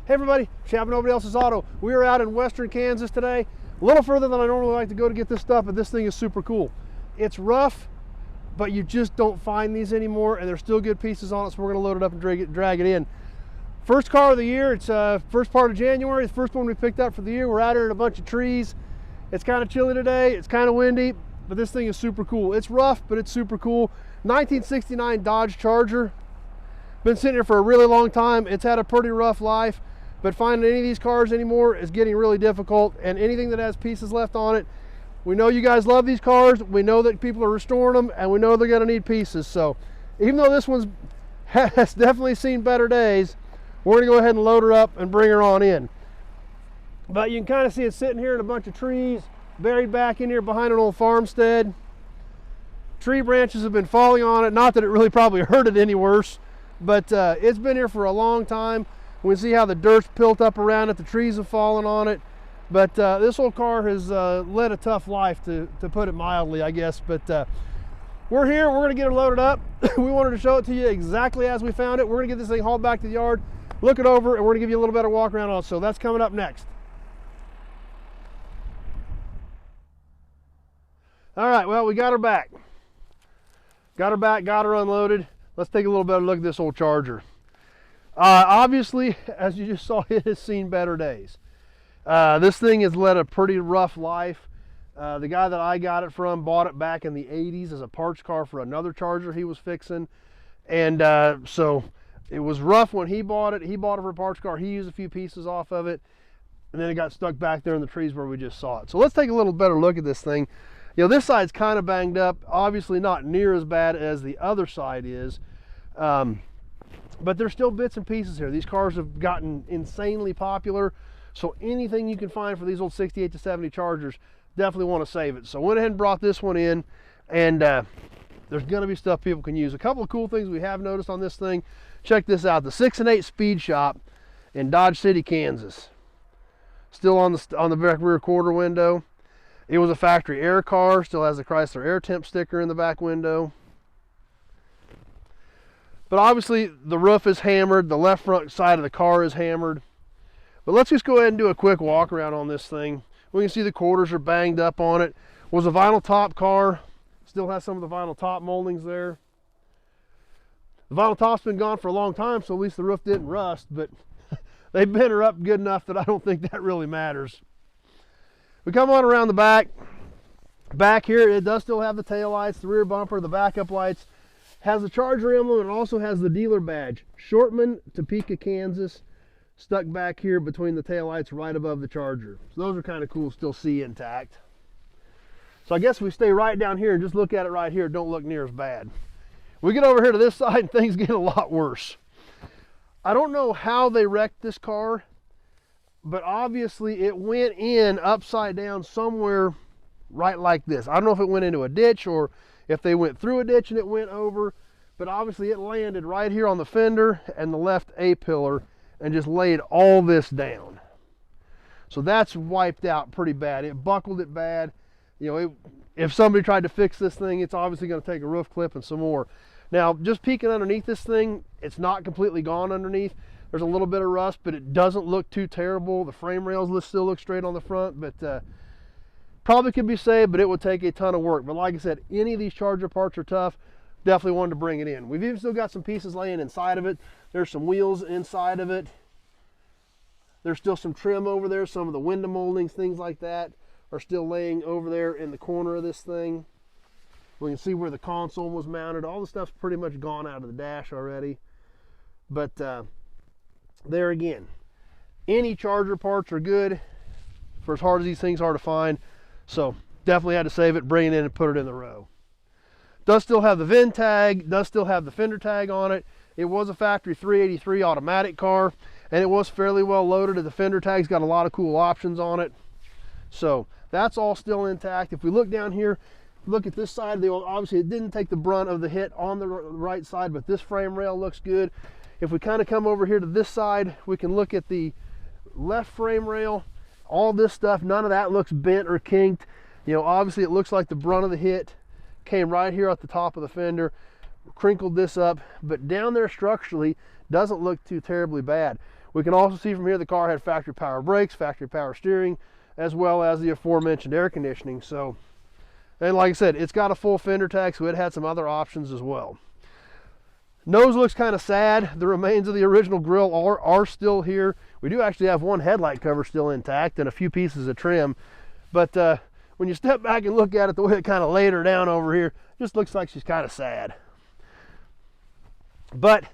Hey everybody, shopping Nobody Else's Auto. We are out in western Kansas today, a little further than I normally like to go to get this stuff, but this thing is super cool. It's rough, but you just don't find these anymore, and there's still good pieces on it, so we're gonna load it up and drag it in. First car of the year, it's first part of January, the first one we picked up for the year. We're out here in a bunch of trees. It's kind of chilly today, it's kind of windy, but this thing is super cool. It's rough, but it's super cool. 1969 Dodge Charger. Been sitting here for a really long time. It's had a pretty rough life, but finding any of these cars anymore is getting really difficult, and anything that has pieces left on it, we know you guys love these cars, we know that people are restoring them, and we know they're going to need pieces. So even though this one has definitely seen better days, we're going to go ahead and load her up and bring her on in. But you can kind of see it sitting here in a bunch of trees, buried back in here behind an old farmstead. Tree branches have been falling on it, not that it really probably hurt it any worse, but it's been here for a long time. We can see how the dirt's built up around it, the trees have fallen on it. But this old car has led a tough life, to put it mildly, I guess. But we're here, we're gonna get it loaded up. We wanted to show it to you exactly as we found it. We're gonna get this thing hauled back to the yard, look it over, and we're gonna give you a little better walk around on it. So that's coming up next. All right, well, we got her back. Got her back, got her unloaded. Let's take a little better look at this old Charger. Obviously, as you just saw, it has seen better days. This thing has led a pretty rough life. The guy that I got it from bought it back in the 80s as a parts car for another Charger he was fixing. And so it was rough when he bought it. He bought it for a parts car. He used a few pieces off of it, and then it got stuck back there in the trees where we just saw it. So let's take a little better look at this thing. You know, this side's kind of banged up, obviously not near as bad as the other side is. But there's still bits and pieces here. These cars have gotten insanely popular, so anything you can find for these old 68 to 70 Chargers, definitely want to save it. So I went ahead and brought this one in, and there's going to be stuff people can use. A couple of cool things we have noticed on this thing. Check this out, the 6 and 8 Speed Shop in Dodge City, Kansas. Still on the back rear quarter window. It was a factory air car, still has the Chrysler Air Temp sticker in the back window. But obviously the roof is hammered, the left front side of the car is hammered. But let's just go ahead and do a quick walk around on this thing. We can see the quarters are banged up on it. Was a vinyl top car, still has some of the vinyl top moldings there. The vinyl top's been gone for a long time, so at least the roof didn't rust, but they've been her up good enough that I don't think that really matters. We come on around the back. Back here, it does still have the tail lights, the rear bumper, the backup lights. Has the Charger emblem, and also has the dealer badge. Shortman, Topeka, Kansas, stuck back here between the taillights right above the Charger. So those are kind of cool, still see intact. So I guess if we stay right down here and just look at it right here, don't look near as bad. We get over here to this side and things get a lot worse. I don't know how they wrecked this car, but obviously it went in upside down somewhere right like this. I don't know if it went into a ditch or if they went through a ditch and it went over, but obviously it landed right here on the fender and the left A-pillar and just laid all this down. So that's wiped out pretty bad. It buckled it bad. You know, if somebody tried to fix this thing, it's obviously going to take a roof clip and some more. Now, just peeking underneath this thing, it's not completely gone underneath. There's a little bit of rust, but it doesn't look too terrible. The frame rails still look straight on the front, but probably could be saved, but it would take a ton of work. But like I said, any of these Charger parts are tough. Definitely wanted to bring it in. We've even still got some pieces laying inside of it. There's some wheels inside of it. There's still some trim over there. Some of the window moldings, things like that, are still laying over there in the corner of this thing. We can see where the console was mounted. All the stuff's pretty much gone out of the dash already. But there again, any Charger parts are good for as hard as these things are to find. So definitely had to save it, bring it in and put it in the row. Does still have the VIN tag, does still have the fender tag on it. It was a factory 383 automatic car, and it was fairly well loaded. The fender tag's got a lot of cool options on it. So that's all still intact. If we look down here, look at this side, obviously it didn't take the brunt of the hit on the right side, but this frame rail looks good. If we kind of come over here to this side, we can look at the left frame rail. All this stuff, none of that looks bent or kinked. You know, obviously it looks like the brunt of the hit came right here at the top of the fender, crinkled this up, but down there structurally doesn't look too terribly bad. We can also see from here the car had factory power brakes, factory power steering, as well as the aforementioned air conditioning. So, and like I said, it's got a full fender tag, so it had some other options as well. Nose looks kind of sad. The remains of the original grille are still here. We do actually have one headlight cover still intact and a few pieces of trim. But when you step back and look at it, the way it kind of laid her down over here, just looks like she's kind of sad. But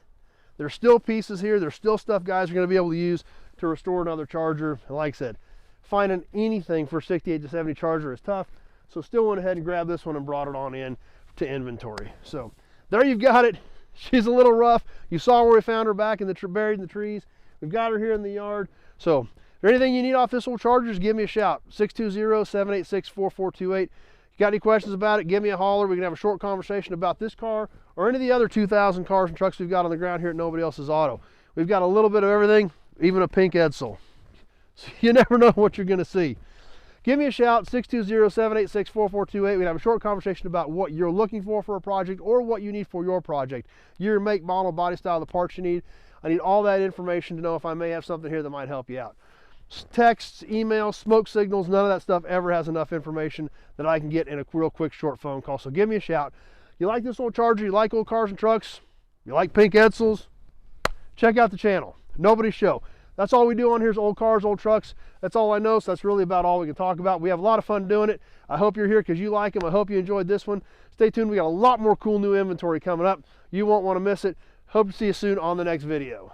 there's still pieces here. There's still stuff guys are going to be able to use to restore another Charger. And like I said, finding anything for 68 to 70 Charger is tough. So still went ahead and grabbed this one and brought it on in to inventory. So there you've got it. She's a little rough. You saw where we found her back in the buried in the trees. We've got her here in the yard. So if there's anything you need off this old Charger, just give me a shout. 620-786-4428. You got any questions about it, give me a holler. We can have a short conversation about this car or any of the other 2,000 cars and trucks we've got on the ground here at Nobody Else's Auto. We've got a little bit of everything, even a pink Edsel. So you never know what you're going to see. Give me a shout, 620-786-4428. We can have a short conversation about what you're looking for a project or what you need for your project. Your make, model, body style, the parts you need. I need all that information to know if I may have something here that might help you out. Texts, emails, smoke signals, none of that stuff ever has enough information that I can get in a real quick short phone call. So give me a shout. You like this old Charger? You like old cars and trucks? You like pink Edsels? Check out the channel. Nobody's Show. That's all we do on here is old cars, old trucks. That's all I know, so that's really about all we can talk about. We have a lot of fun doing it. I hope you're here because you like them. I hope you enjoyed this one. Stay tuned. We got a lot more cool new inventory coming up. You won't want to miss it. Hope to see you soon on the next video.